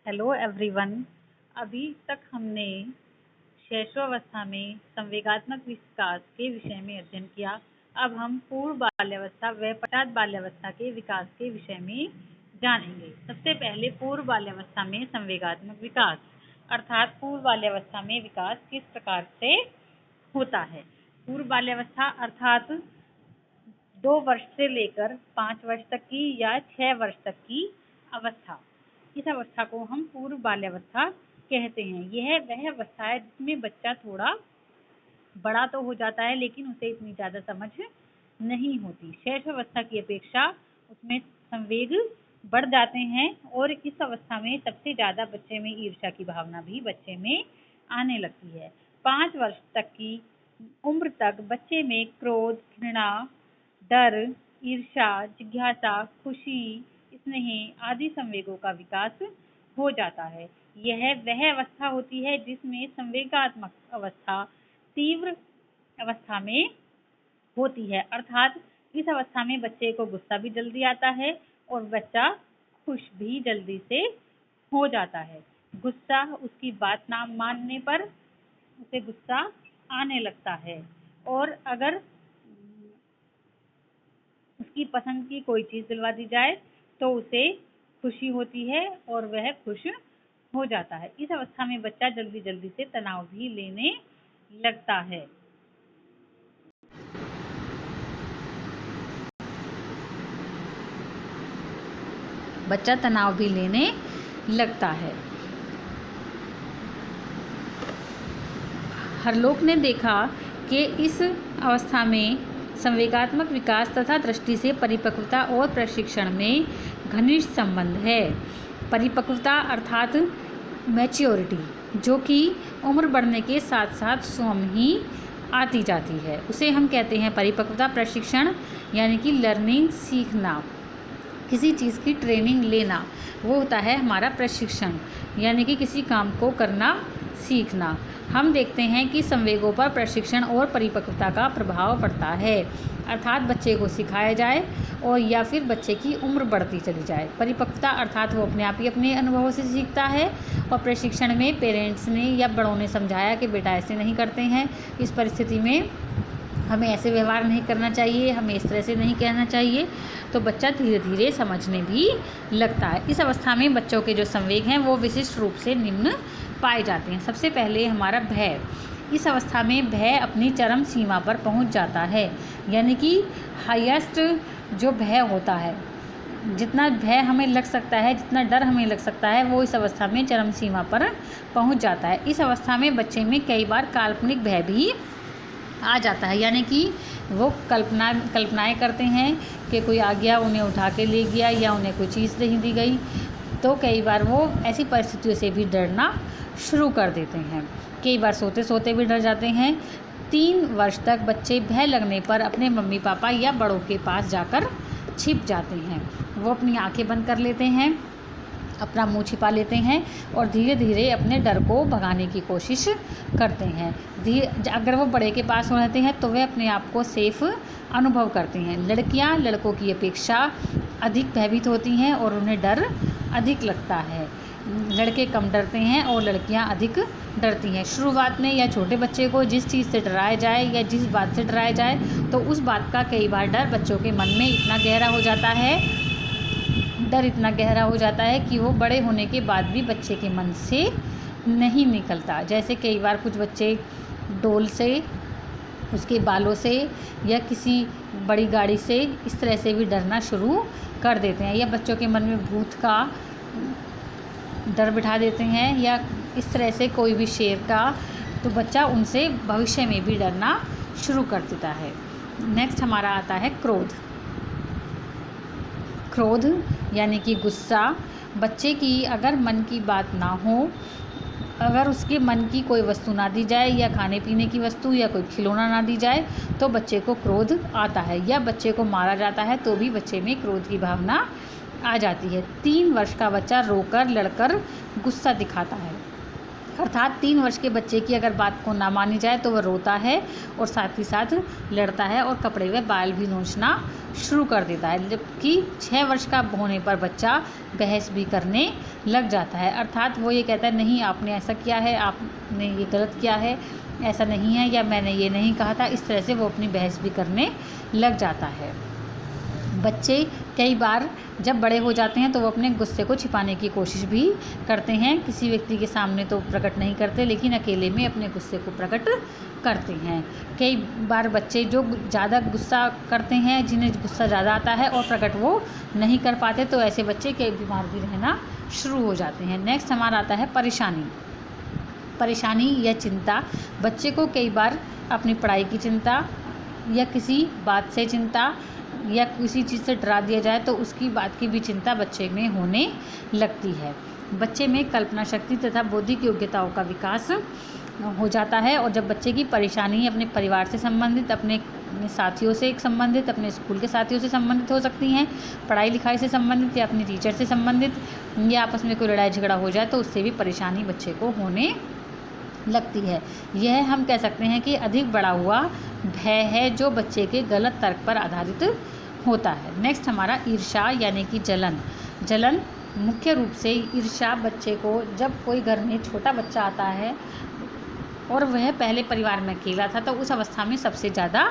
Hello everyone. अभी तक हमने शैशवावस्था में संवेगात्मक विकास के विषय में अध्ययन किया। अब हम पूर्व बाल्यावस्था व पश्चात बाल्यावस्था के विकास के विषय में जानेंगे। सबसे पहले पूर्व बाल्यावस्था में संवेगात्मक विकास अर्थात पूर्व बाल्यावस्था में विकास किस प्रकार से होता है। पूर्व बाल्यावस्था अर्थात 2 वर्ष से लेकर 5 वर्ष तक की या 6 वर्ष तक की अवस्था, इस अवस्था को हम पूर्व बाल्यावस्था कहते हैं। यह वह अवस्था है जिसमें बच्चा थोड़ा बड़ा तो हो जाता है लेकिन उसे इतनी ज़्यादा समझ नहीं होती। शैशवावस्था की अपेक्षा उसमें संवेग बढ़ जाते हैं और इस अवस्था में सबसे ज़्यादा बच्चे में ईर्ष्या की भावना भी बच्चे में आने लगती है। 5 वर्ष तक की उम्र तक बच्चे में क्रोध, घृणा, डर, ईर्ष्या, जिज्ञासा, खुशी, स्नेह आदि संवेगों का विकास हो जाता है। यह वह अवस्था होती है जिसमें संवेगात्मक अवस्था तीव्र अवस्था में होती है, अर्थात इस अवस्था में बच्चे को गुस्सा भी जल्दी आता है और बच्चा खुश भी जल्दी से हो जाता है। गुस्सा उसकी बात ना मानने पर उसे गुस्सा आने लगता है और अगर उसकी पसंद की कोई चीज़ दिलवा दी जाए तो उसे खुशी होती है और वह खुश हो जाता है। इस अवस्था में बच्चा जल्दी जल्दी से तनाव भी लेने लगता है। बच्चा तनाव भी लेने लगता है। हरलोक ने देखा कि इस अवस्था में संवेगात्मक विकास तथा दृष्टि से परिपक्वता और प्रशिक्षण में घनिष्ठ संबंध है। परिपक्वता अर्थात मैच्योरिटी, जो कि उम्र बढ़ने के साथ साथ स्वयं ही आती जाती है, उसे हम कहते हैं परिपक्वता। प्रशिक्षण यानी कि लर्निंग, सीखना, किसी चीज़ की ट्रेनिंग लेना, वो होता है हमारा प्रशिक्षण, यानी कि किसी काम को करना, सीखना। हम देखते हैं कि संवेगों पर प्रशिक्षण और परिपक्वता का प्रभाव पड़ता है, अर्थात बच्चे को सिखाया जाए और या फिर बच्चे की उम्र बढ़ती चली जाए। परिपक्वता अर्थात वो अपने आप ही अपने अनुभवों से सीखता है और प्रशिक्षण में पेरेंट्स ने या बड़ों ने समझाया कि बेटा ऐसे नहीं करते हैं, इस परिस्थिति में हमें ऐसे व्यवहार नहीं करना चाहिए, हमें इस तरह से नहीं कहना चाहिए, तो बच्चा धीरे धीरे समझने भी लगता है। इस अवस्था में बच्चों के जो संवेग हैं वो विशिष्ट रूप से निम्न पाए जाते हैं। सबसे पहले हमारा भय। इस अवस्था में भय अपनी चरम सीमा पर पहुंच जाता है, यानी कि हाईएस्ट जो भय होता है, जितना भय हमें लग सकता है, जितना डर हमें लग सकता है, वो इस अवस्था में चरम सीमा पर पहुंच जाता है। इस अवस्था में बच्चे में कई बार काल्पनिक भय भी आ जाता है, यानी कि वो कल्पनाएं करते हैं कि कोई आ गया, उन्हें उठा के ले गया या उन्हें कोई चीज़ नहीं दी गई, तो कई बार वो ऐसी परिस्थितियों से भी डरना शुरू कर देते हैं। कई बार सोते सोते भी डर जाते हैं। 3 वर्ष तक बच्चे भय लगने पर अपने मम्मी पापा या बड़ों के पास जाकर छिप जाते हैं। वो अपनी आंखें बंद कर लेते हैं, अपना मुंह छिपा लेते हैं और धीरे धीरे अपने डर को भगाने की कोशिश करते हैं। अगर वो बड़े के पास रहते हैं तो वे अपने आप को सेफ अनुभव करते हैं। लड़कियां लड़कों की अपेक्षा अधिक भयभीत होती हैं और उन्हें डर अधिक लगता है। लड़के कम डरते हैं और लड़कियां अधिक डरती हैं। शुरुआत में या छोटे बच्चे को जिस चीज़ से डराया जाए या जिस बात से डराया जाए तो उस बात का कई बार डर बच्चों के मन में इतना गहरा हो जाता है, कि वो बड़े होने के बाद भी बच्चे के मन से नहीं निकलता। जैसे कई बार कुछ बच्चे डोल से, उसके बालों से या किसी बड़ी गाड़ी से इस तरह से भी डरना शुरू कर देते हैं, या बच्चों के मन में भूत का डर बिठा देते हैं या इस तरह से कोई भी शेर का, तो बच्चा उनसे भविष्य में भी डरना शुरू कर देता है। नेक्स्ट हमारा आता है क्रोध। क्रोध यानी कि गुस्सा। बच्चे की अगर मन की बात ना हो, अगर उसके मन की कोई वस्तु ना दी जाए या खाने पीने की वस्तु या कोई खिलौना ना दी जाए तो बच्चे को क्रोध आता है, या बच्चे को मारा जाता है तो भी बच्चे में क्रोध की भावना आ जाती है। 3 वर्ष का बच्चा रोकर लड़कर गुस्सा दिखाता है, अर्थात 3 वर्ष के बच्चे की अगर बात को ना मानी जाए तो वह रोता है और साथ ही साथ लड़ता है और कपड़े व बाल भी नोचना शुरू कर देता है। जबकि 6 वर्ष का होने पर बच्चा बहस भी करने लग जाता है। अर्थात वो ये कहता है नहीं आपने ऐसा किया है, आपने ये गलत किया है, ऐसा नहीं है, या मैंने ये नहीं कहा था। इस तरह से वो अपनी बहस भी करने लग जाता है। बच्चे कई बार जब बड़े हो जाते हैं तो वो अपने गुस्से को छिपाने की कोशिश भी करते हैं। किसी व्यक्ति के सामने तो प्रकट नहीं करते, लेकिन अकेले में अपने गुस्से को प्रकट करते हैं। कई बार बच्चे जो ज़्यादा गुस्सा करते हैं, जिन्हें गुस्सा ज़्यादा आता है और प्रकट वो नहीं कर पाते, तो ऐसे बच्चे कई बीमार भी रहना शुरू हो जाते हैं। नेक्स्ट हमारा आता है परेशानी। परेशानी या चिंता, बच्चे को कई बार अपनी पढ़ाई की चिंता या किसी बात से चिंता या किसी चीज़ से डरा दिया जाए तो उसकी बात की भी चिंता बच्चे में होने लगती है। बच्चे में कल्पना शक्ति तथा बौद्धिक योग्यताओं का विकास हो जाता है। और जब बच्चे की परेशानी अपने परिवार से संबंधित, अपने साथियों से संबंधित, अपने स्कूल के साथियों से संबंधित हो सकती हैं, पढ़ाई लिखाई से संबंधित या अपने टीचर से संबंधित, या आपस में कोई लड़ाई झगड़ा हो जाए तो उससे भी परेशानी बच्चे को होने लगती है। यह हम कह सकते हैं कि अधिक बढ़ा हुआ भय है जो बच्चे के गलत तर्क पर आधारित होता है। नेक्स्ट हमारा ईर्ष्या यानी कि जलन। जलन मुख्य रूप से ईर्ष्या बच्चे को, जब कोई घर में छोटा बच्चा आता है और वह पहले परिवार में अकेला था, तो उस अवस्था में सबसे ज़्यादा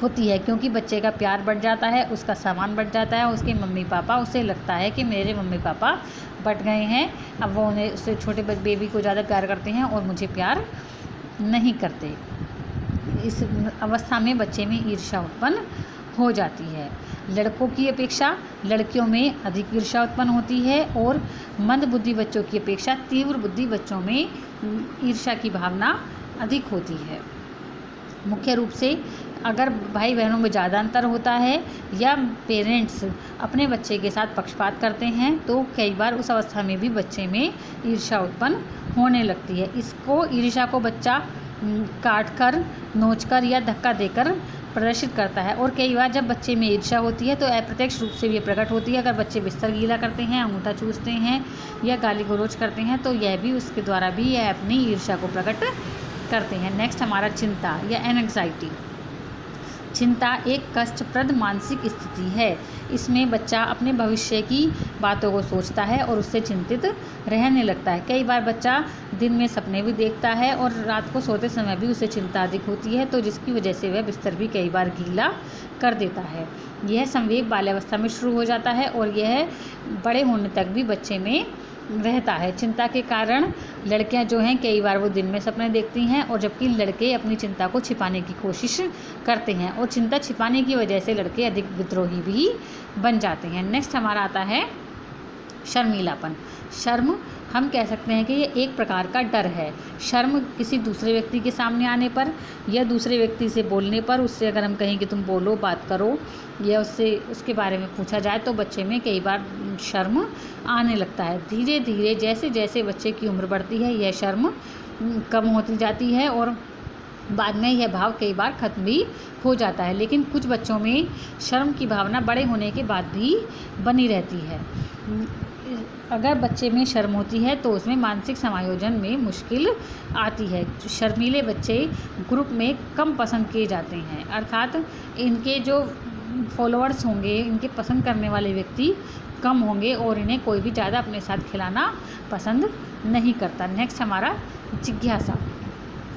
होती है, क्योंकि बच्चे का प्यार बढ़ जाता है, उसका सामान बढ़ जाता है, उसके मम्मी पापा, उसे लगता है कि मेरे मम्मी पापा बढ़ गए हैं, अब वो उन्हें, उससे छोटे बेबी को ज़्यादा प्यार करते हैं और मुझे प्यार नहीं करते। इस अवस्था में बच्चे में ईर्ष्या उत्पन्न हो जाती है। लड़कों की अपेक्षा लड़कियों में अधिक ईर्ष्या उत्पन्न होती है, और मंद बुद्धि बच्चों की अपेक्षा तीव्र बुद्धि बच्चों में ईर्ष्या की भावना अधिक होती है। मुख्य रूप से अगर भाई बहनों में ज़्यादा अंतर होता है या पेरेंट्स अपने बच्चे के साथ पक्षपात करते हैं, तो कई बार उस अवस्था में भी बच्चे में ईर्ष्या उत्पन्न होने लगती है। इसको ईर्ष्या को बच्चा काट कर, नोच कर या धक्का देकर प्रदर्शित करता है। और कई बार जब बच्चे में ईर्ष्या होती है तो अप्रत्यक्ष रूप से भी प्रकट होती है। अगर बच्चे बिस्तर गीला करते हैं, अंगूठा चूसते हैं या गाली गलौज करते हैं, तो यह भी उसके द्वारा भी यह अपनी ईर्ष्या को प्रकट करते हैं। नेक्स्ट हमारा चिंता या एंग्जाइटी। चिंता एक कष्टप्रद मानसिक स्थिति है। इसमें बच्चा अपने भविष्य की बातों को सोचता है और उससे चिंतित रहने लगता है। कई बार बच्चा दिन में सपने भी देखता है और रात को सोते समय भी उसे चिंता अधिक होती है, तो जिसकी वजह से वह बिस्तर भी कई बार गीला कर देता है। यह संवेग बाल्यावस्था में शुरू हो जाता है और यह बड़े होने तक भी बच्चे में रहता है। चिंता के कारण लड़कियां जो हैं कई बार वो दिन में सपने देखती हैं, और जबकि लड़के अपनी चिंता को छिपाने की कोशिश करते हैं, और चिंता छिपाने की वजह से लड़के अधिक विद्रोही भी बन जाते हैं। नेक्स्ट हमारा आता है शर्मीलापन। शर्म हम कह सकते हैं कि ये एक प्रकार का डर है। शर्म किसी दूसरे व्यक्ति के सामने आने पर या दूसरे व्यक्ति से बोलने पर, उससे अगर हम कहें कि तुम बोलो, बात करो, या उसके बारे में पूछा जाए, तो बच्चे में कई बार शर्म आने लगता है। धीरे धीरे जैसे जैसे बच्चे की उम्र बढ़ती है, यह शर्म कम होती जाती है और बाद में यह भाव कई बार खत्म भी हो जाता है। लेकिन कुछ बच्चों में शर्म की भावना बड़े होने के बाद भी बनी रहती है। अगर बच्चे में शर्म होती है तो उसमें मानसिक समायोजन में मुश्किल आती है। शर्मीले बच्चे ग्रुप में कम पसंद किए जाते हैं, अर्थात इनके जो फॉलोअर्स होंगे, इनके पसंद करने वाले व्यक्ति कम होंगे और इन्हें कोई भी ज़्यादा अपने साथ खिलाना पसंद नहीं करता। नेक्स्ट हमारा जिज्ञासा।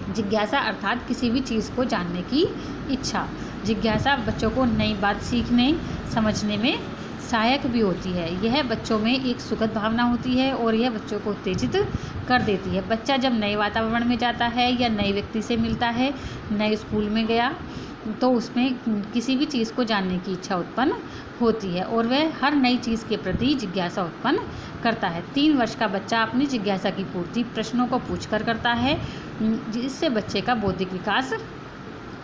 जिज्ञासा अर्थात किसी भी चीज़ को जानने की इच्छा। जिज्ञासा बच्चों को नई बात सीखने, समझने में सहायक भी होती है। यह बच्चों में एक सुखद भावना होती है और यह बच्चों को उत्तेजित कर देती है। बच्चा जब नए वातावरण में जाता है या नए व्यक्ति से मिलता है, नए स्कूल में गया, तो उसमें किसी भी चीज़ को जानने की इच्छा उत्पन्न होती है और वह हर नई चीज़ के प्रति जिज्ञासा उत्पन्न करता है। 3 वर्ष का बच्चा अपनी जिज्ञासा की पूर्ति प्रश्नों को पूछकर करता है, जिससे बच्चे का बौद्धिक विकास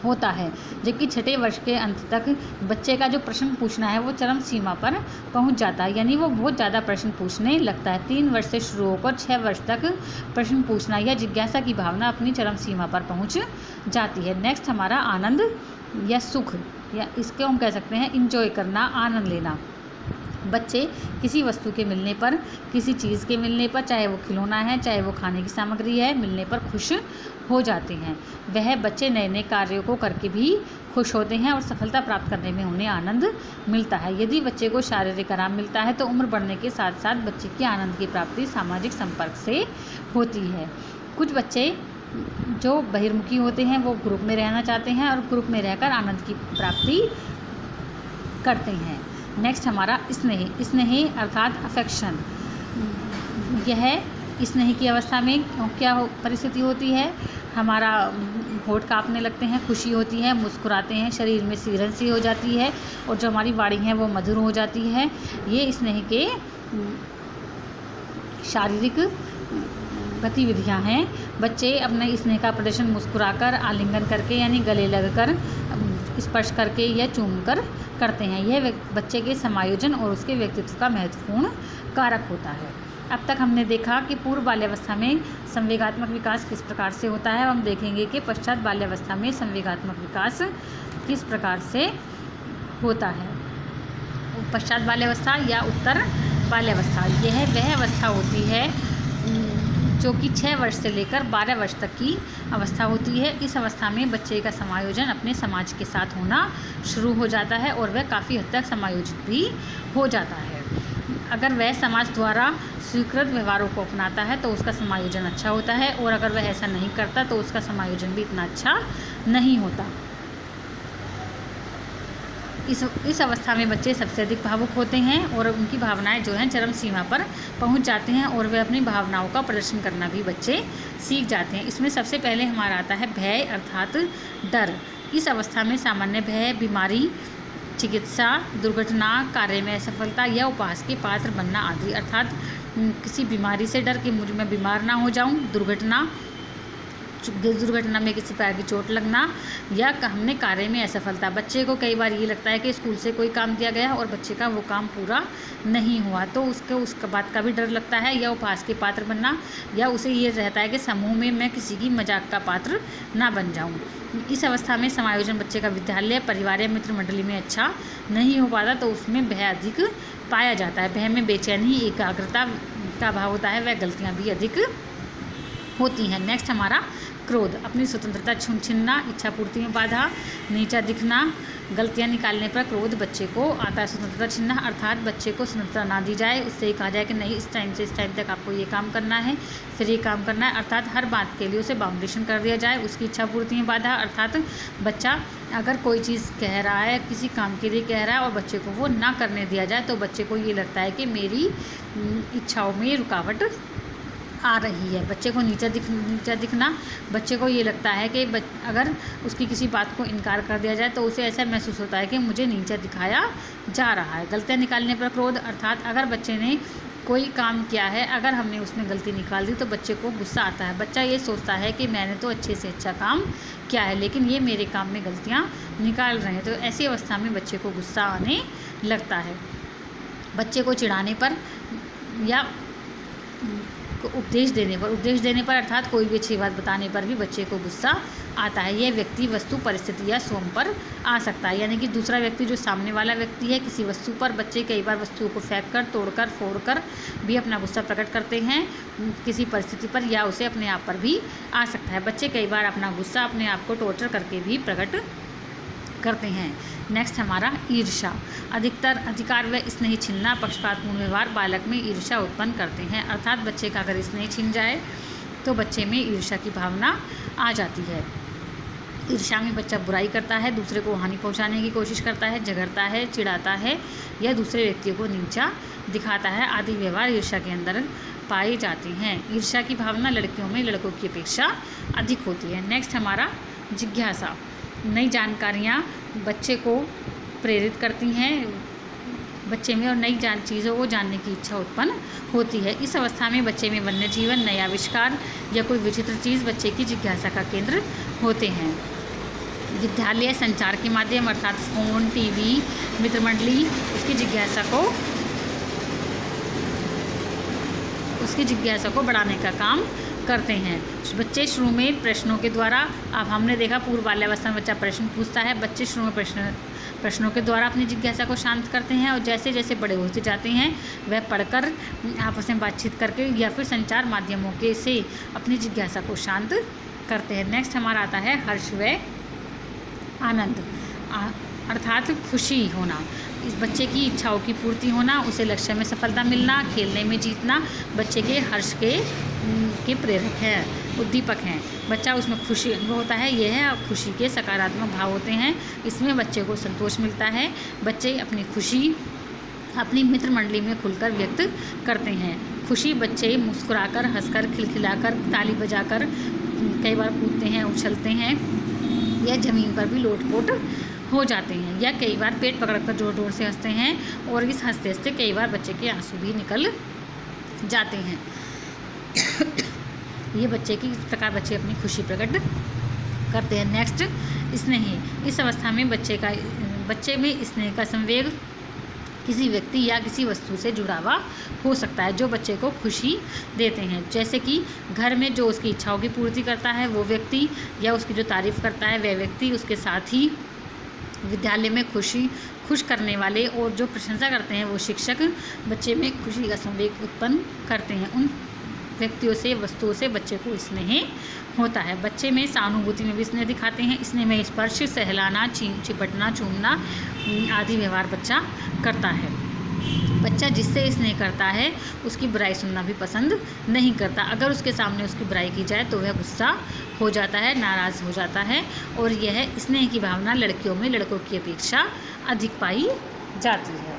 होता है। जबकि 6ठे वर्ष के अंत तक बच्चे का जो प्रश्न पूछना है वो चरम सीमा पर पहुंच जाता है, यानी वो बहुत ज़्यादा प्रश्न पूछने लगता है। 3 वर्ष से शुरू होकर 6 वर्ष तक प्रश्न पूछना या जिज्ञासा की भावना अपनी चरम सीमा पर पहुंच जाती है। नेक्स्ट हमारा आनंद या सुख, या इसको हम कह सकते हैं इंजॉय करना, आनंद लेना। बच्चे किसी वस्तु के मिलने पर, किसी चीज़ के मिलने पर, चाहे वो खिलौना है, चाहे वो खाने की सामग्री है, मिलने पर खुश हो जाते हैं। वह बच्चे नए नए कार्यों को करके भी खुश होते हैं और सफलता प्राप्त करने में उन्हें आनंद मिलता है। यदि बच्चे को शारीरिक आराम मिलता है तो उम्र बढ़ने के साथ साथ बच्चे की आनंद की प्राप्ति सामाजिक संपर्क से होती है। कुछ बच्चे जो बहिर्मुखी होते हैं वो ग्रुप में रहना चाहते हैं और ग्रुप में रहकर आनंद की प्राप्ति करते हैं। नेक्स्ट हमारा स्नेह अर्थात अफेक्शन। यह स्नेह की अवस्था में क्या परिस्थिति होती है, हमारा होठ कांपने लगते हैं, खुशी होती है, मुस्कुराते हैं, शरीर में सिहरन सी हो जाती है और जो हमारी वाणी है वो मधुर हो जाती है। ये स्नेह के शारीरिक गतिविधियां हैं। बच्चे अपने स्नेह का प्रदर्शन मुस्कुराकर, आलिंगन करके यानी गले लगकर, स्पर्श करके या चूमकर करते हैं। यह बच्चे के समायोजन और उसके व्यक्तित्व का महत्वपूर्ण कारक होता है। अब तक हमने देखा कि पूर्व बाल्यावस्था में संवेगात्मक विकास किस प्रकार से होता है। हम देखेंगे कि पश्चात बाल्यावस्था में संवेगात्मक विकास किस प्रकार से होता है। पश्चात बाल्यावस्था या उत्तर बाल्यावस्था, यह वह अवस्था होती है जो कि 6 वर्ष से लेकर 12 वर्ष तक की अवस्था होती है। इस अवस्था में बच्चे का समायोजन अपने समाज के साथ होना शुरू हो जाता है और वह काफ़ी हद तक समायोजित भी हो जाता है। अगर वह समाज द्वारा स्वीकृत व्यवहारों को अपनाता है तो उसका समायोजन अच्छा होता है और अगर वह ऐसा नहीं करता तो उसका समायोजन भी इतना अच्छा नहीं होता। इस अवस्था में बच्चे सबसे अधिक भावुक होते हैं और उनकी भावनाएं जो हैं चरम सीमा पर पहुंच जाते हैं और वे अपनी भावनाओं का प्रदर्शन करना भी बच्चे सीख जाते हैं। इसमें सबसे पहले हमारा आता है भय अर्थात डर। इस अवस्था में सामान्य भय, बीमारी, चिकित्सा, दुर्घटना, कार्य में असफलता या उपहास के पात्र बनना आदि, अर्थात किसी बीमारी से डर कि मैं बीमार ना हो जाऊं, दुर्घटना में किसी प्रकार की चोट लगना या हमने कार्य में असफलता। बच्चे को कई बार ये लगता है कि स्कूल से कोई काम दिया गया और बच्चे का वो काम पूरा नहीं हुआ तो उसका बात का भी डर लगता है, या उपहास के पात्र बनना, या उसे ये रहता है कि समूह में मैं किसी की मजाक का पात्र ना बन जाऊं। इस अवस्था में समायोजन बच्चे का विद्यालय, परिवार या मित्र मंडली में अच्छा नहीं हो पाता तो उसमें भय अधिक पाया जाता है। भय में बेचैनी, एकाग्रता का अभाव होता है, वह गलतियाँ भी अधिक होती हैं। नेक्स्ट हमारा क्रोध, अपनी स्वतंत्रता छीनना, इच्छा पूर्ति में बाधा, नीचा दिखना, गलतियां निकालने पर क्रोध बच्चे को आता है। स्वतंत्रता छीनना अर्थात बच्चे को स्वतंत्रता ना दी जाए, उससे ये कहा जाए कि नहीं इस टाइम से इस टाइम तक आपको ये काम करना है, फिर ये काम करना है, अर्थात हर बात के लिए उसे बाउंडेशन कर दिया जाए। उसकी इच्छा पूर्ति में बाधा अर्थात बच्चा अगर कोई चीज़ कह रहा है, किसी काम के लिए कह रहा है और बच्चे को वो ना करने दिया जाए तो बच्चे को ये लगता है कि मेरी इच्छाओं में रुकावट आ रही है। बच्चे को नीचा दिखना, बच्चे को ये लगता है कि अगर उसकी किसी बात को इनकार कर दिया जाए तो उसे ऐसा महसूस होता है कि मुझे नीचा दिखाया जा रहा है। गलतियाँ निकालने पर क्रोध अर्थात अगर बच्चे ने कोई काम किया है, अगर हमने उसमें गलती निकाल दी तो बच्चे को गुस्सा आता है। बच्चा ये सोचता है कि मैंने तो अच्छे से अच्छा काम किया है लेकिन ये मेरे काम में गलतियाँ निकाल रहे हैं, तो ऐसी अवस्था में बच्चे को गुस्सा आने लगता है। बच्चे को चिढ़ाने पर या उपदेश देने पर अर्थात कोई भी अच्छी बात बताने पर भी बच्चे को गुस्सा आता है। यह व्यक्ति, वस्तु, परिस्थिति या स्वयं पर आ सकता है, यानी कि दूसरा व्यक्ति जो सामने वाला व्यक्ति है किसी वस्तु पर। बच्चे कई बार वस्तुओं को फेंककर, तोड़कर, फोड़कर भी अपना गुस्सा प्रकट करते हैं किसी परिस्थिति पर, या उसे अपने आप पर भी आ सकता है। बच्चे कई बार अपना गुस्सा अपने आप को टॉर्चर करके भी प्रकट करते हैं। नेक्स्ट हमारा ईर्ष्या, अधिकार व स्नेह छीनना, पक्षपातपूर्ण व्यवहार बालक में ईर्ष्या उत्पन्न करते हैं, अर्थात बच्चे का अगर स्नेह छीन जाए तो बच्चे में ईर्ष्या की भावना आ जाती है। ईर्ष्या में बच्चा बुराई करता है, दूसरे को हानि पहुंचाने की कोशिश करता है, झगड़ता है, चिढ़ाता है या दूसरे व्यक्तियों को नीचा दिखाता है आदि व्यवहार ईर्ष्या के अंदर पाए जाते हैं। ईर्ष्या की भावना लड़कियों में लड़कों की अपेक्षा अधिक होती है। नेक्स्ट हमारा जिज्ञासा, नई जानकारियाँ बच्चे को प्रेरित करती हैं बच्चे में और नई चीज़ों को जानने की इच्छा उत्पन्न होती है। इस अवस्था में बच्चे में वन्य जीवन, नए आविष्कार या कोई विचित्र चीज़ बच्चे की जिज्ञासा का केंद्र होते हैं। विद्यालय संचार के माध्यम अर्थात फ़ोन, टीवी, मित्रमंडली उसकी जिज्ञासा को बढ़ाने का काम करते हैं। बच्चे शुरू में प्रश्नों के द्वारा, अब हमने देखा पूर्व बाल्यावस्था में बच्चा प्रश्न पूछता है, बच्चे शुरू में प्रश्नों के द्वारा अपनी जिज्ञासा को शांत करते हैं और जैसे जैसे बड़े होते जाते हैं वह पढ़कर, आपस में बातचीत करके या फिर संचार माध्यमों के से अपनी जिज्ञासा को शांत करते हैं। नेक्स्ट हमारा आता है हर्ष व आनंद। अर्थात खुशी होना, इस बच्चे की इच्छाओं की पूर्ति होना, उसे लक्ष्य में सफलता मिलना, खेलने में जीतना बच्चे के हर्ष के प्रेरक हैं, उद्दीपक हैं। बच्चा उसमें खुशी अनुभव होता है, यह है खुशी के सकारात्मक भाव होते हैं। इसमें बच्चे को संतोष मिलता है। बच्चे अपनी खुशी अपनी मित्र मंडली में खुलकर व्यक्त करते हैं। खुशी बच्चे मुस्कुराकर, हंसकर, खिलखिलाकर, ताली बजाकर कई बार कूदते हैं, उछलते हैं या ज़मीन पर भी लोटपोट हो जाते हैं, या कई बार पेट पकड़कर जोर जोर से हंसते हैं और इस हंसते हंसते कई बार बच्चे के आंसू भी निकल जाते हैं। ये बच्चे की इस प्रकार बच्चे अपनी खुशी प्रकट करते हैं। नेक्स्ट, स्नेह। इस अवस्था में बच्चे में स्नेह का संवेग किसी व्यक्ति या किसी वस्तु से जुड़ा हुआ हो सकता है जो बच्चे को खुशी देते हैं, जैसे कि घर में जो उसकी इच्छाओं की पूर्ति करता है वो व्यक्ति, या उसकी जो तारीफ़ करता है वह व्यक्ति, उसके साथ ही विद्यालय में खुश करने वाले और जो प्रशंसा करते हैं वो शिक्षक बच्चे में खुशी का संवेग उत्पन्न करते हैं। उन व्यक्तियों से, वस्तुओं से बच्चे को स्नेह होता है। बच्चे में सहानुभूति में भी स्नेह दिखाते हैं। स्नेह में स्पर्श, सहलाना, चिपटना, चूमना आदि व्यवहार बच्चा करता है। बच्चा जिससे स्नेह करता है उसकी बुराई सुनना भी पसंद नहीं करता। अगर उसके सामने उसकी बुराई की जाए तो वह गुस्सा हो जाता है, नाराज़ हो जाता है, और यह स्नेह की भावना लड़कियों में लड़कों की अपेक्षा अधिक पाई जाती है।